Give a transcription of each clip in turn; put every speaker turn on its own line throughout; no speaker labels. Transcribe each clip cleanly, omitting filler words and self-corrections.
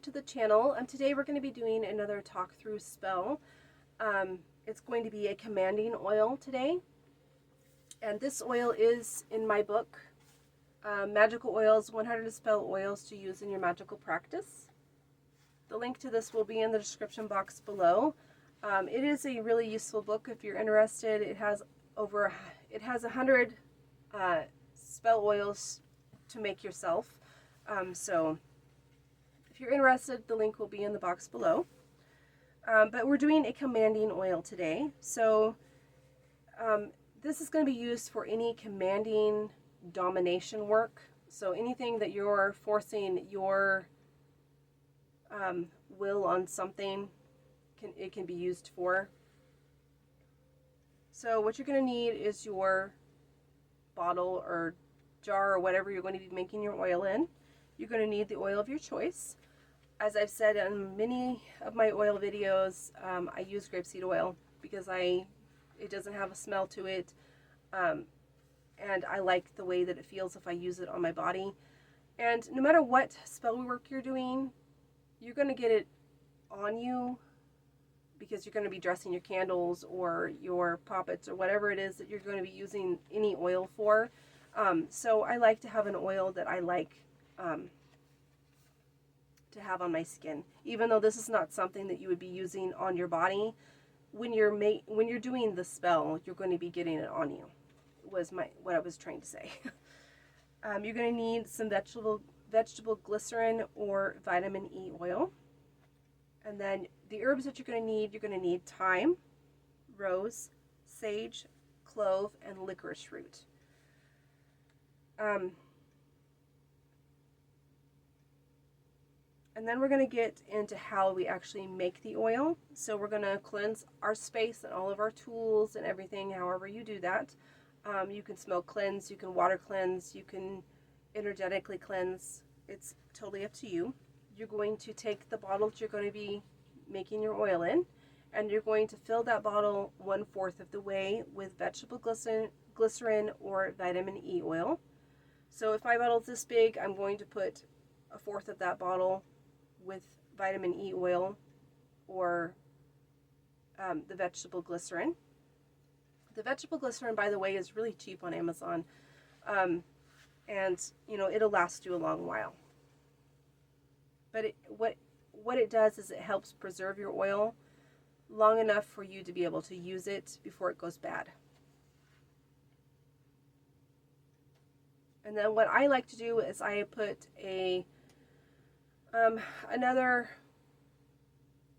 back to the channel. Today we're going to be doing another talk through spell. It's going to be a commanding oil today. And this oil is in my book, Magical Oils, 100 Spell Oils to Use in Your Magical Practice. The link to this will be in the description box below. It is a really useful book if you're interested. It has 100 spell oils to make yourself. So if you're interested, the link will be in the box below. But we're doing a commanding oil today. So this is going to be used for any commanding domination work. So anything that you're forcing your will on something, it can be used for. So what you're going to need is your bottle or jar or whatever you're going to be making your oil in. You're going to need the oil of your choice. As I've said in many of my oil videos, I use grapeseed oil because it doesn't have a smell to it, and I like the way that it feels if I use it on my body. And no matter what spell work you're doing, you're going to get it on you because you're going to be dressing your candles or your poppets or whatever it is that you're going to be using any oil for. So I like to have an oil that I like to have on my skin, even though this is not something that you would be using on your body. When you're doing the spell, you're going to be getting it on you. Was what I was trying to say. You're going to need some vegetable glycerin or vitamin E oil, and then the herbs that you're going to need thyme, rose, sage, clove, and licorice root. And then we're going to get into how we actually make the oil. So we're going to cleanse our space and all of our tools and everything, however you do that. You can smoke cleanse, you can water cleanse, you can energetically cleanse. It's totally up to you. You're going to take the bottle that you're going to be making your oil in, and you're going to fill that bottle 1/4 of the way with vegetable glycerin or vitamin E oil. So if my bottle's this big, I'm going to put 1/4 of that bottle with vitamin E oil or the vegetable glycerin. The vegetable glycerin, by the way, is really cheap on Amazon, and it'll last you a long while. But what it does is it helps preserve your oil long enough for you to be able to use it before it goes bad. And then what I like to do is I put another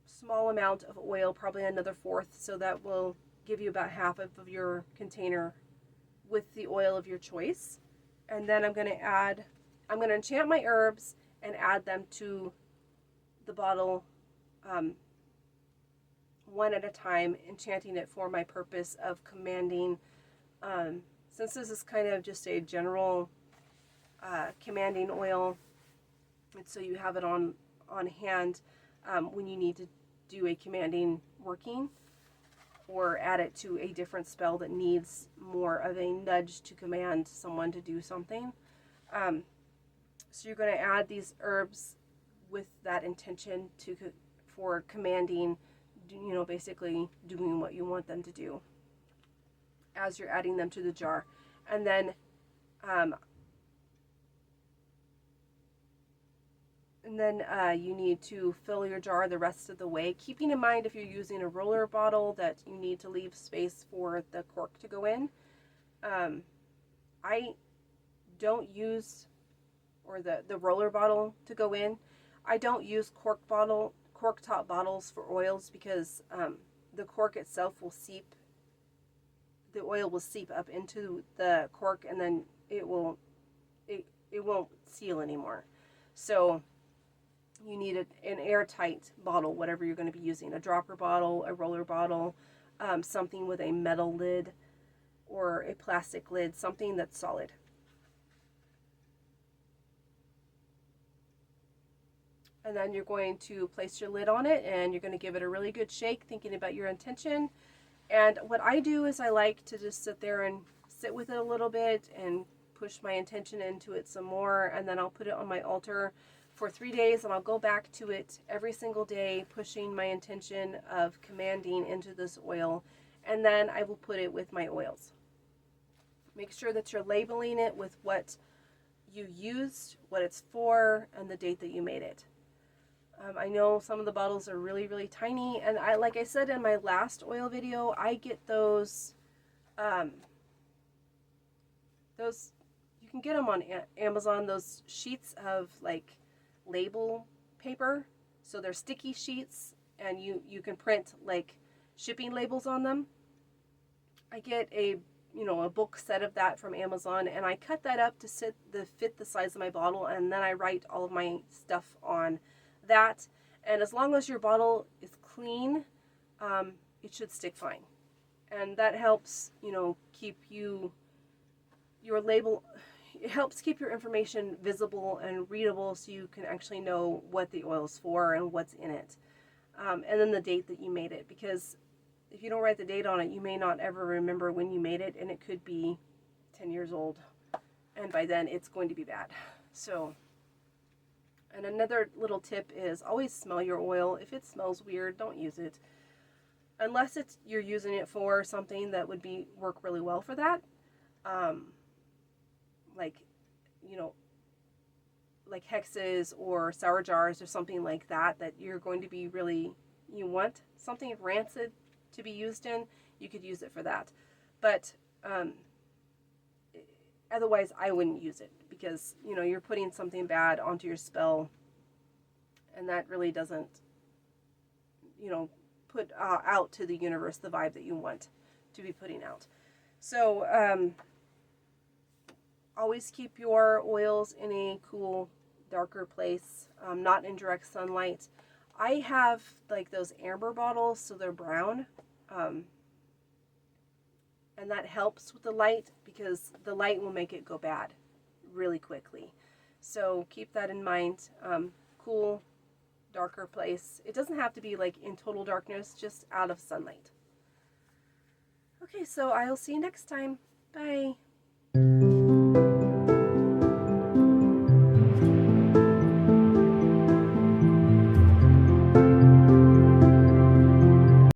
small amount of oil, probably another 1/4, so that will give you about half of your container with the oil of your choice. And then I'm going to enchant my herbs and add them to the bottle one at a time, enchanting it for my purpose of commanding. Since this is kind of just a general commanding oil, and so you have it on hand when you need to do a commanding working or add it to a different spell that needs more of a nudge to command someone to do something. So you're going to add these herbs with that intention for commanding, basically doing what you want them to do as you're adding them to the jar. And then you need to fill your jar the rest of the way, keeping in mind if you're using a roller bottle that you need to leave space for the cork to go in. I don't use, or the roller bottle to go in. I don't use cork top bottles for oils because the cork itself will seep. The oil will seep up into the cork, and then it won't seal anymore. So you need an airtight bottle, whatever you're going to be using, a dropper bottle, a roller bottle, something with a metal lid or a plastic lid, something that's solid. And then you're going to place your lid on it, and you're going to give it a really good shake, thinking about your intention. And what I do is I like to just sit there and sit with it a little bit and push my intention into it some more, and then I'll put it on my altar for 3 days, and I'll go back to it every single day, pushing my intention of commanding into this oil, and then I will put it with my oils. Make sure that you're labeling it with what you used, what it's for, and the date that you made it. I know some of the bottles are really, really tiny, and like I said in my last oil video, I get those, you can get them on Amazon, those sheets of like label paper. So they're sticky sheets, and you can print like shipping labels on them. I get a book set of that from Amazon, and I cut that up to fit the size of my bottle, and then I write all of my stuff on that. And as long as your bottle is clean, it should stick fine. And that helps, keep your label, it helps keep your information visible and readable, so you can actually know what the oil is for and what's in it. And then the date that you made it, because if you don't write the date on it, you may not ever remember when you made it, and it could be 10 years old, and by then it's going to be bad. So, and another little tip is always smell your oil. If it smells weird, don't use it. Unless you're using it for something that would work really well for that. Like hexes or sour jars or something like that you're going to be you want something rancid to be used in, you could use it for that. But otherwise I wouldn't use it, because you're putting something bad onto your spell, and that really doesn't put out to the universe the vibe that you want to be putting out. So always keep your oils in a cool, darker place, not in direct sunlight. I have like those amber bottles, so they're brown, and that helps with the light, because the light will make it go bad really quickly. So keep that in mind. Cool, darker place. It doesn't have to be like in total darkness, just out of sunlight. Okay, so I'll see you next time. Bye.